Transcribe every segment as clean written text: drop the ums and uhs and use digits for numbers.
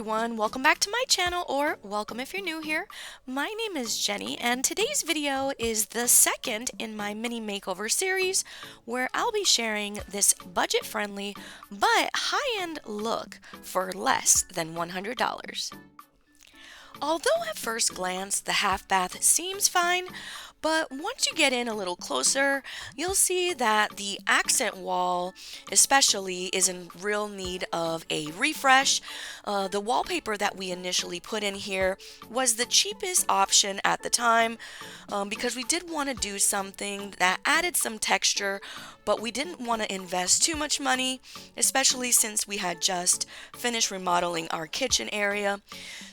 everyone, welcome back to my channel, or welcome if you're new here. My name is Jenny and today's video is the second in my mini makeover series where I'll be sharing this budget-friendly but high-end look for less than $100. Although at first glance the half bath seems fine, but once you get in a little closer, you'll see that the accent wall especially is in real need of a refresh. The wallpaper that we initially put in here was the cheapest option at the time because we did want to do something that added some texture, but we didn't want to invest too much money, especially since we had just finished remodeling our kitchen area.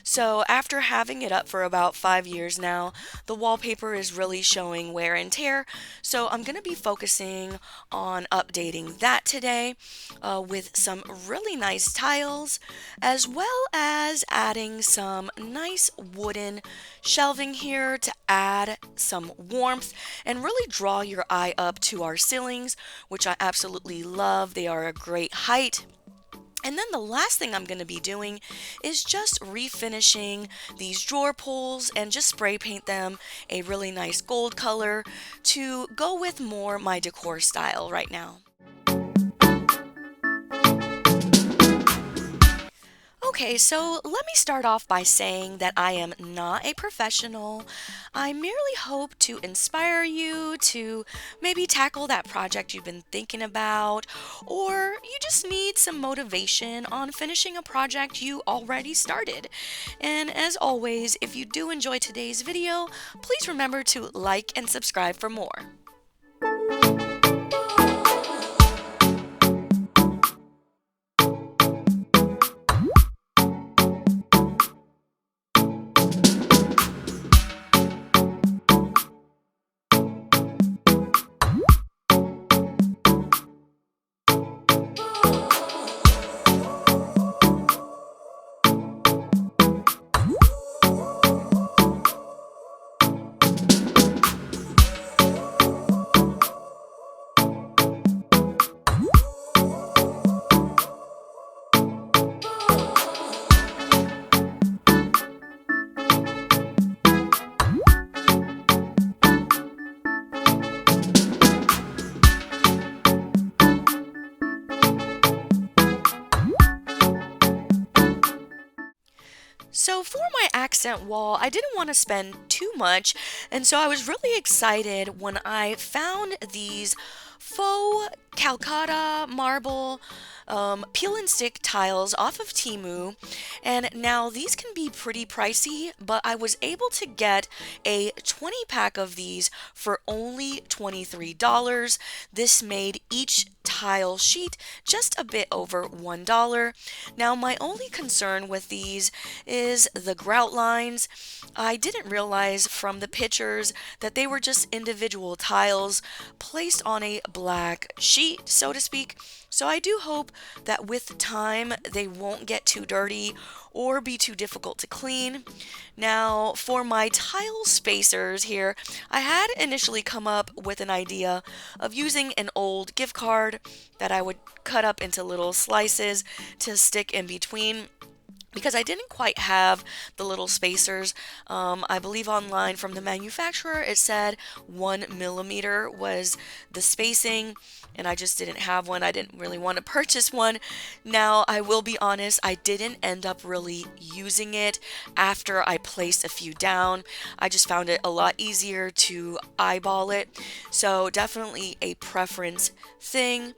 So after having it up for about 5 years now, the wallpaper is really showing wear and tear. So I'm going to be focusing on updating that today with some really nice tiles, as well as adding some nice wooden shelving here to add some warmth and really draw your eye up to our ceilings, which I absolutely love. They are a great height. And then the last thing I'm going to be doing is just refinishing these drawer pulls and just spray paint them a really nice gold color to go with more my decor style right now. Okay, so let me start off by saying that I am not a professional. I merely hope to inspire you to maybe tackle that project you've been thinking about, or you just need some motivation on finishing a project you already started. And as always, if you do enjoy today's video, please remember to like and subscribe for more. So for my accent wall, I didn't want to spend too much, and so I was really excited when I found these faux Calcutta marble peel and stick tiles off of Temu. And now these can be pretty pricey, but I was able to get a 20 pack of these for only $23. This made each tile sheet just a bit over $1. Now my only concern with these is the grout lines. I didn't realize from the pictures that they were just individual tiles placed on a black sheet, so to speak. So I do hope that with time they won't get too dirty or be too difficult to clean. Now for my tile spacers here, I had initially come up with an idea of using an old gift card that I would cut up into little slices to stick in between, because I didn't quite have the little spacers. I believe online from the manufacturer it said 1 millimeter was the spacing, and I just didn't have one. I didn't really want to purchase one. Now I will be honest, I didn't end up really using it after I placed a few down. I just found it a lot easier to eyeball it, so definitely a preference thing.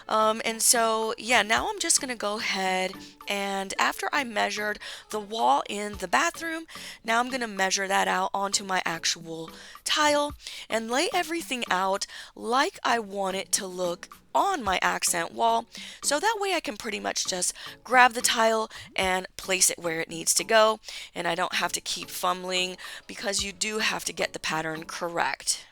And so yeah, now I'm just gonna go ahead and after I measured the wall in the bathroom, now I'm gonna measure that out onto my actual tile and lay everything out like I want it to look on my accent wall, so that way I can pretty much just grab the tile and place it where it needs to go, and I don't have to keep fumbling because you do have to get the pattern correct.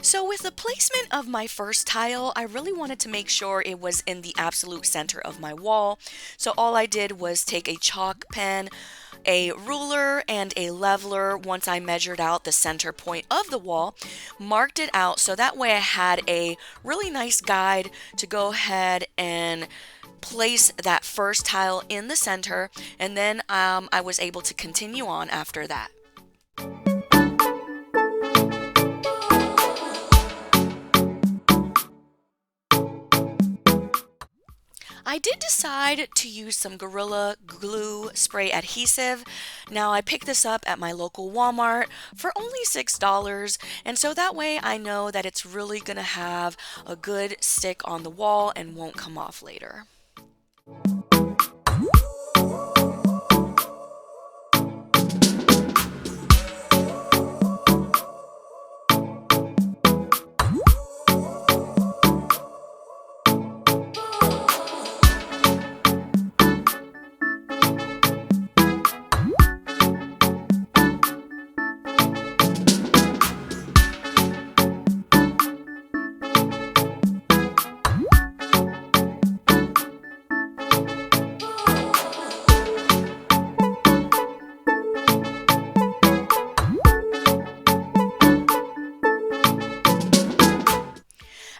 So with the placement of my first tile, I really wanted to make sure it was in the absolute center of my wall. So all I did was take a chalk pen, a ruler, and a leveler once I measured out the center point of the wall, marked it out so that way I had a really nice guide to go ahead and place that first tile in the center, and then I was able to continue on after that. I did decide to use some Gorilla Glue spray adhesive. Now I picked this up at my local Walmart for only $6, and so that way I know that it's really gonna have a good stick on the wall and won't come off later.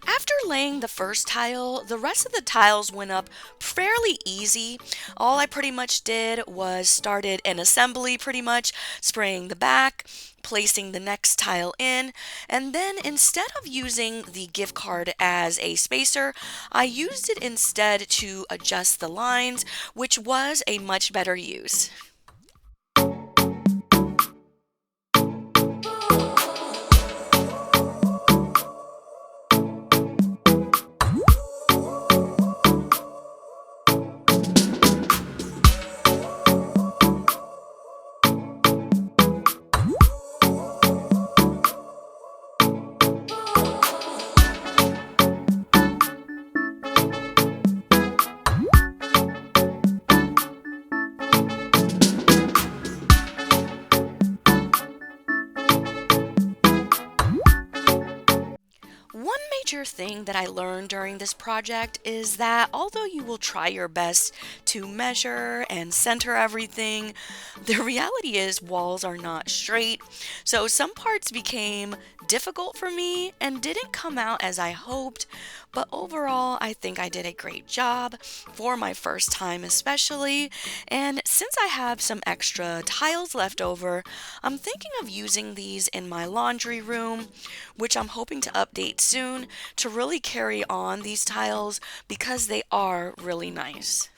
After laying the first tile, the rest of the tiles went up fairly easy. All I pretty much did was started an assembly pretty much, spraying the back, placing the next tile in, and then instead of using the gift card as a spacer, I used it instead to adjust the lines, which was a much better use. One major thing that I learned during this project is that although you will try your best to measure and center everything, the reality is walls are not straight. So some parts became difficult for me and didn't come out as I hoped, but overall I think I did a great job for my first time especially. And since I have some extra tiles left over, I'm thinking of using these in my laundry room, which I'm hoping to update soon to really carry on these tiles because they are really nice.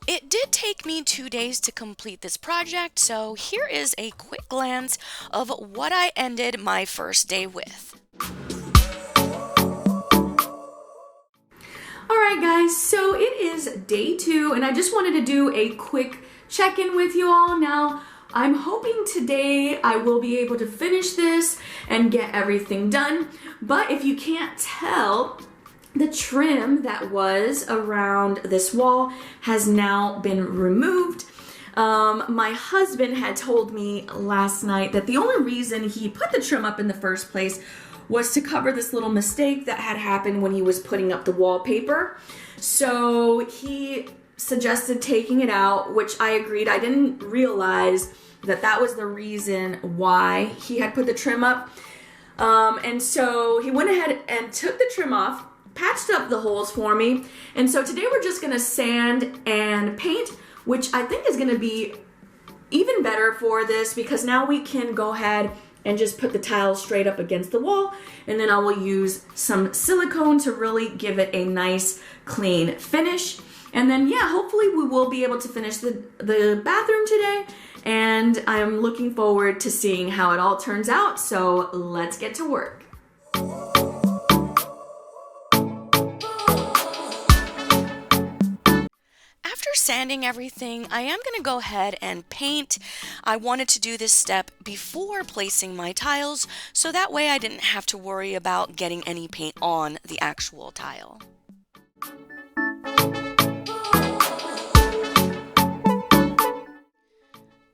It did take me 2 days to complete this project, so here is a quick glance of what I ended my first day with. All right, guys, so it is day 2, and I just wanted to do a quick check-in with you all. Now, I'm hoping today I will be able to finish this and get everything done, but if you can't tell, the trim that was around this wall has now been removed. My husband had told me last night that the only reason he put the trim up in the first place was to cover this little mistake that had happened when he was putting up the wallpaper. So he suggested taking it out, which I agreed. I didn't realize that that was the reason why he had put the trim up. And so he went ahead and took the trim off, patched up the holes for me. And so today we're just gonna sand and paint, which I think is gonna be even better for this because now we can go ahead and just put the tiles straight up against the wall, and then I will use some silicone to really give it a nice clean finish. And then yeah, hopefully we will be able to finish the bathroom today, and I'm looking forward to seeing how it all turns out. So let's get to work. After sanding everything, I am going to go ahead and paint. I wanted to do this step before placing my tiles, so that way I didn't have to worry about getting any paint on the actual tile.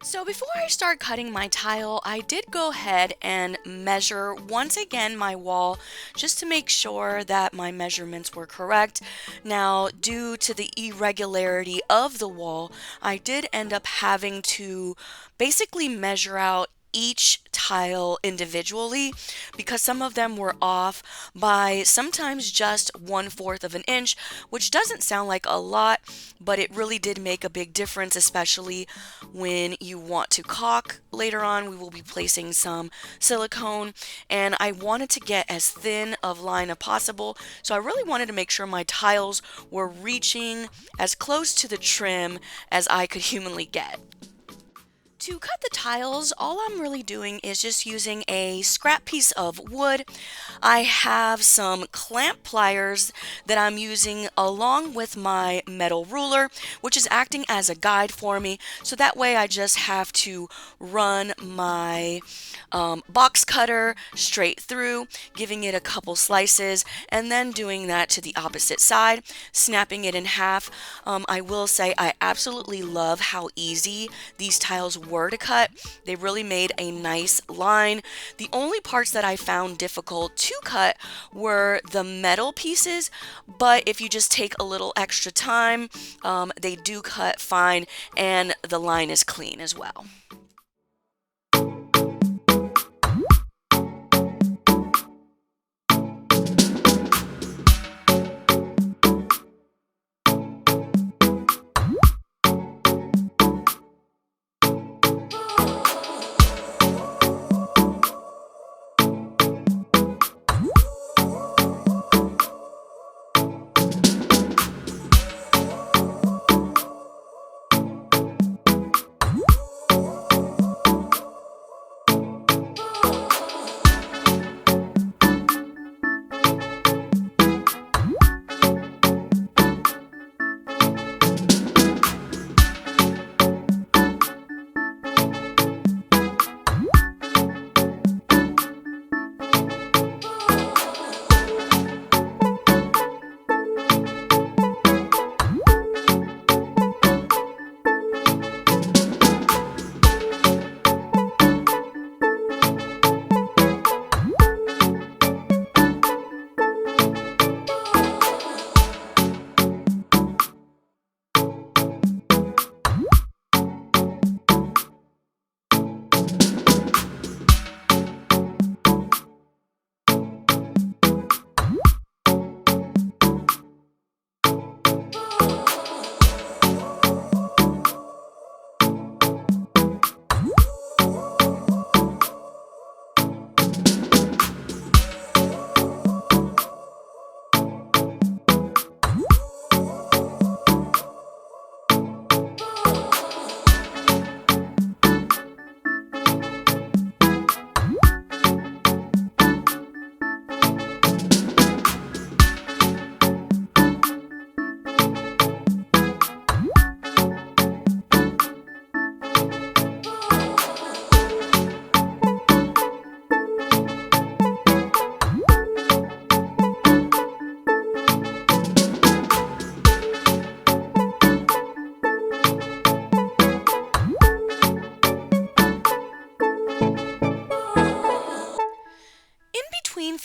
So before I start cutting my tile, I did go ahead and measure once again my wall just to make sure that my measurements were correct. Now, due to the irregularity of the wall, I did end up having to basically measure out each tile individually because some of them were off by sometimes just 1/4 of an inch, which doesn't sound like a lot, but it really did make a big difference, especially when you want to caulk. Later on, we will be placing some silicone, and I wanted to get as thin of line as possible, so I really wanted to make sure my tiles were reaching as close to the trim as I could humanly get. To cut the tiles, all I'm really doing is just using a scrap piece of wood. I have some clamp pliers that I'm using along with my metal ruler, which is acting as a guide for me. So that way I just have to run my box cutter straight through, giving it a couple slices, and then doing that to the opposite side, snapping it in half. I will say I absolutely love how easy these tiles were to cut. They really made a nice line. The only parts that I found difficult to cut were the metal pieces, but if you just take a little extra time, they do cut fine, and the line is clean as well.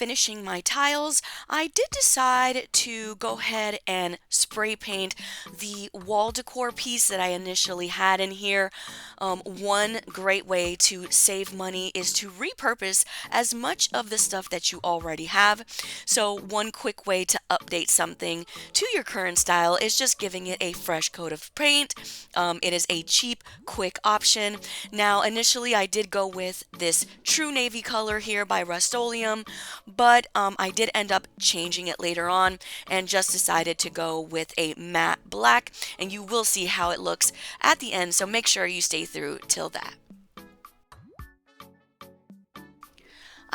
finishing my tiles, I did decide to go ahead and spray paint the wall decor piece that I initially had in here. One great way to save money is to repurpose as much of the stuff that you already have. So one quick way to update something to your current style is just giving it a fresh coat of paint. It is a cheap, quick option. Now, initially I did go with this true navy color here by Rust-Oleum, but I did end up changing it later on and just decided to go with a matte black, and you will see how it looks at the end, so make sure you stay through till that.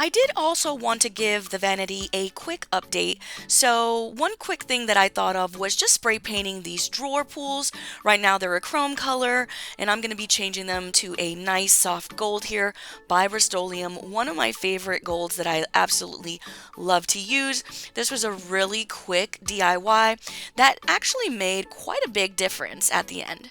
I did also want to give the vanity a quick update. So one quick thing that I thought of was just spray painting these drawer pulls. Right now they're a chrome color, and I'm going to be changing them to a nice soft gold here by Rust-Oleum, one of my favorite golds that I absolutely love to use. This was a really quick DIY that actually made quite a big difference at the end.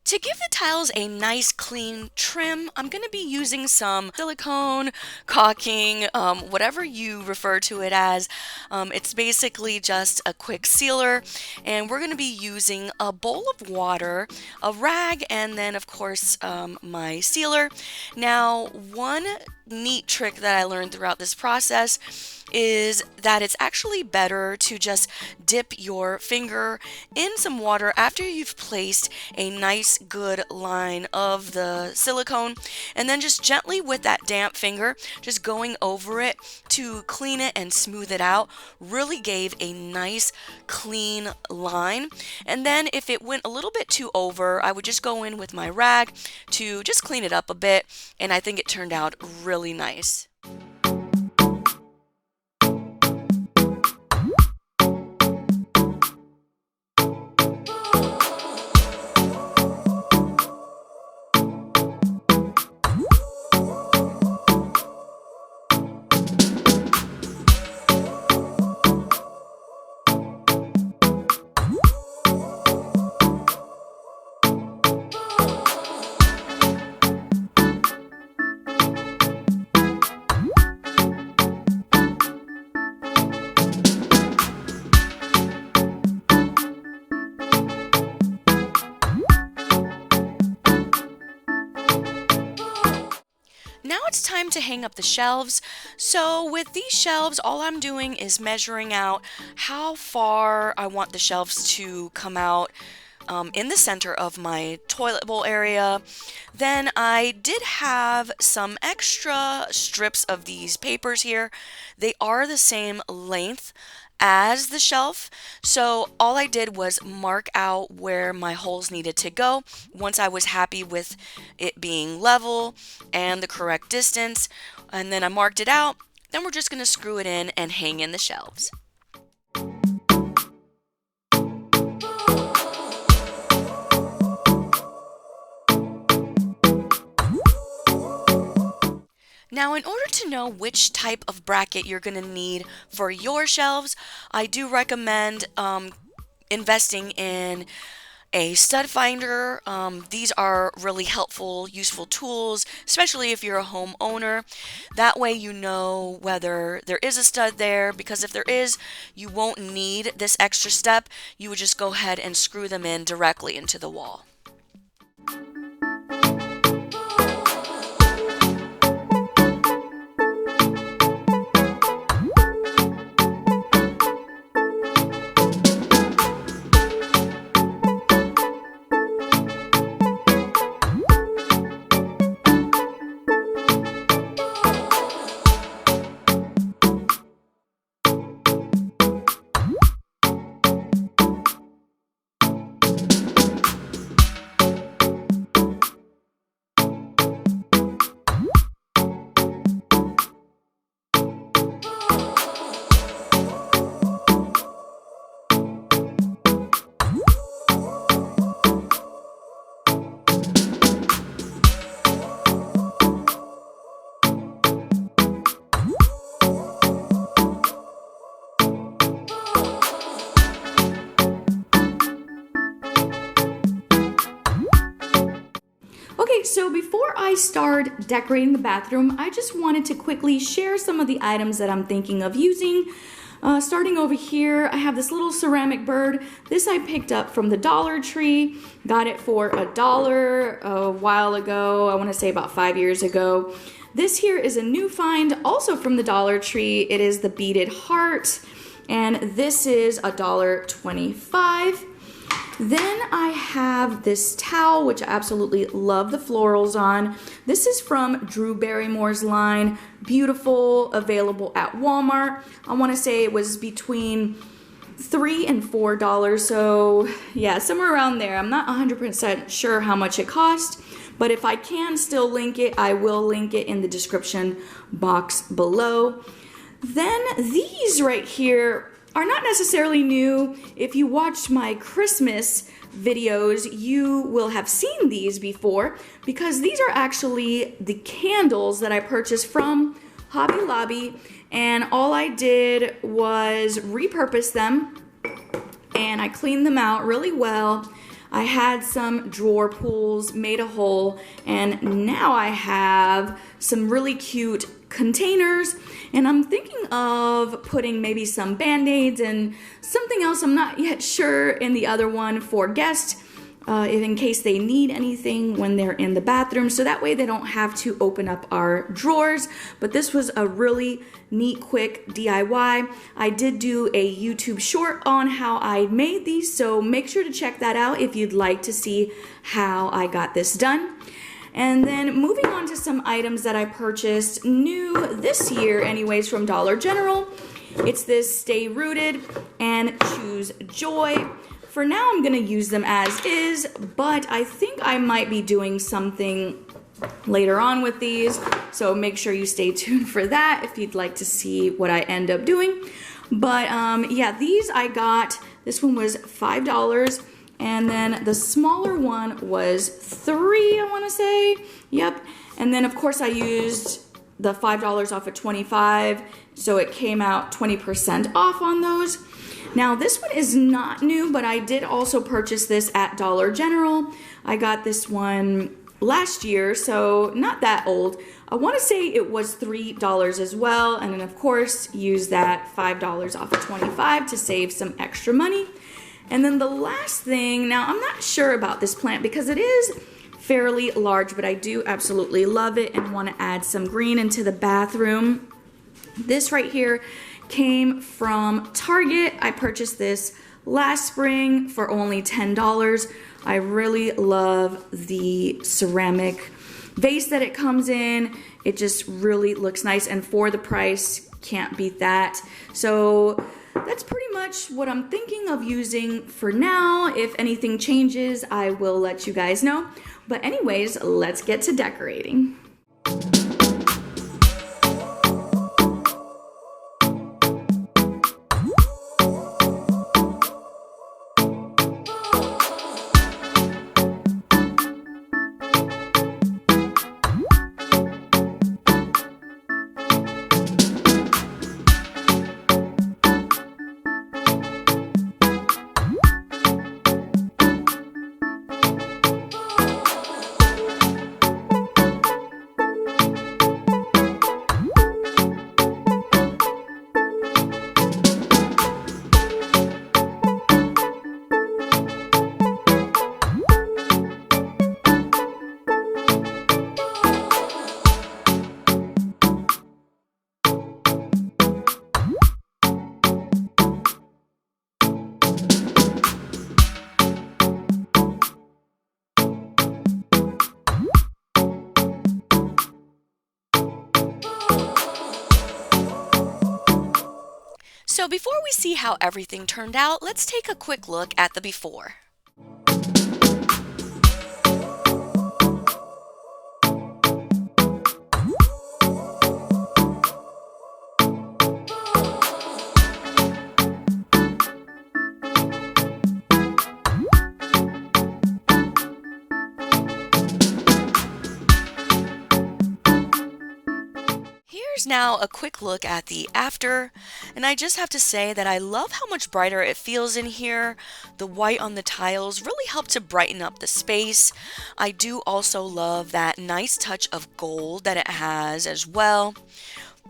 To give the tiles a nice clean trim, I'm going to be using some silicone, caulking, whatever you refer to it as. It's basically just a quick sealer, and we're going to be using a bowl of water, a rag, and then of course my sealer. Now, one neat trick that I learned throughout this process is that it's actually better to just dip your finger in some water after you've placed a nice good line of the silicone, and then just gently with that damp finger just going over it to clean it and smooth it out really gave a nice clean line. And then if it went a little bit too over, I would just go in with my rag to just clean it up a bit, and I think it turned out really nice. Now it's time to hang up the shelves. So with these shelves, all I'm doing is measuring out how far I want the shelves to come out in the center of my toilet bowl area. Then I did have some extra strips of these papers here. They are the same length as the shelf, so all I did was mark out where my holes needed to go. Once I was happy with it being level and the correct distance, and then I marked it out, then we're just going to screw it in and hang in the shelves. Now, in order to know which type of bracket you're going to need for your shelves, I do recommend investing in a stud finder. These are really helpful, useful tools, especially if you're a homeowner. That way you know whether there is a stud there, because if there is, you won't need this extra step. You would just go ahead and screw them in directly into the wall. so before I start decorating the bathroom, I just wanted to quickly share some of the items that I'm thinking of using. Starting over here, I have this little ceramic bird. This I picked up from the Dollar Tree. Got it for $1 a while ago. I want to say about 5 years ago. This here is a new find, also from the Dollar Tree. It is the beaded heart, and this is $1.25. Then I have this towel, which I absolutely love the florals on. This is from Drew Barrymore's line. Beautiful, available at Walmart. I want to say it was between $3 and $4. So yeah, somewhere around there. I'm not 100% sure how much it cost, but if I can still link it, I will link it in the description box below. Then these right here are not necessarily new. If you watched my Christmas videos, you will have seen these before, because these are actually the candles that I purchased from Hobby Lobby, and all I did was repurpose them and I cleaned them out really well. I had some drawer pulls, made a hole, and now I have some really cute containers, and I'm thinking of putting maybe some band-aids and something else I'm not yet sure in the other one for guests, in case they need anything when they're in the bathroom, so that way they don't have to open up our drawers. But this was a really neat, quick DIY. I did do a YouTube short on how I made these, so make sure to check that out if you'd like to see how I got this done. And then moving on to some items that I purchased new this year anyways from Dollar General. It's this Stay Rooted and Choose Joy. For now, I'm going to use them as is, but I think I might be doing something later on with these, so make sure you stay tuned for that if you'd like to see what I end up doing. But yeah, these I got, this one was $5, and then the smaller one was $3, I want to say. Yep. And then of course I used the $5 off of 25, so it came out 20% off on those. Now this one is not new, but I did also purchase this at Dollar General. I got this one last year, so not that old. I want to say it was $3 as well, and then of course use that $5 off of 25 to save some extra money. And then the last thing, now I'm not sure about this plant because it is fairly large, but I do absolutely love it and want to add some green into the bathroom. This right here came from Target. I purchased this last spring for only $10. I really love the ceramic vase that it comes in. It just really looks nice, and for the price, can't beat that. So that's pretty much what I'm thinking of using for now. If anything changes, I will let you guys know. But anyways, let's get to decorating. So before we see how everything turned out, let's take a quick look at the before. here's now a quick look at the after, and I just have to say that I love how much brighter it feels in here. The white on the tiles really helped to brighten up the space. I do also love that nice touch of gold that it has as well.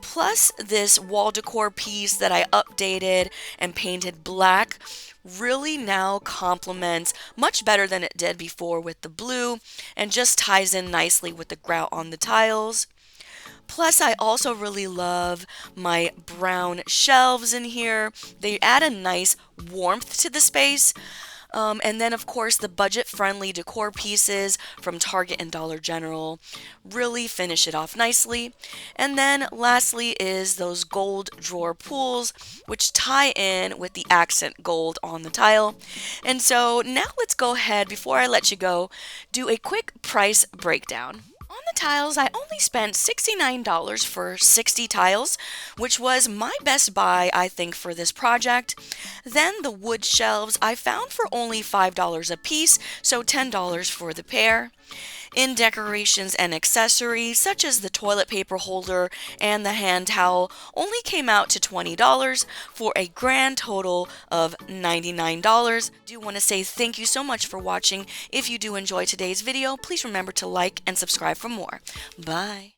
Plus, this wall decor piece that I updated and painted black really now complements much better than it did before with the blue and just ties in nicely with the grout on the tiles. Plus, I also really love my brown shelves in here. They add a nice warmth to the space. And then, of course, the budget-friendly decor pieces from Target and Dollar General really finish it off nicely. And then, lastly, is those gold drawer pools, which tie in with the accent gold on the tile. And so now let's go ahead, before I let you go, do a quick price breakdown. On the tiles, I only spent $69 for 60 tiles, which was my best buy, I think, for this project. Then the wood shelves I found for only $5 a piece, so $10 for the pair. In decorations and accessories, such as the toilet paper holder and the hand towel, only came out to $20 for a grand total of $99. I do want to say thank you so much for watching. If you do enjoy today's video, please remember to like and subscribe for more. Bye.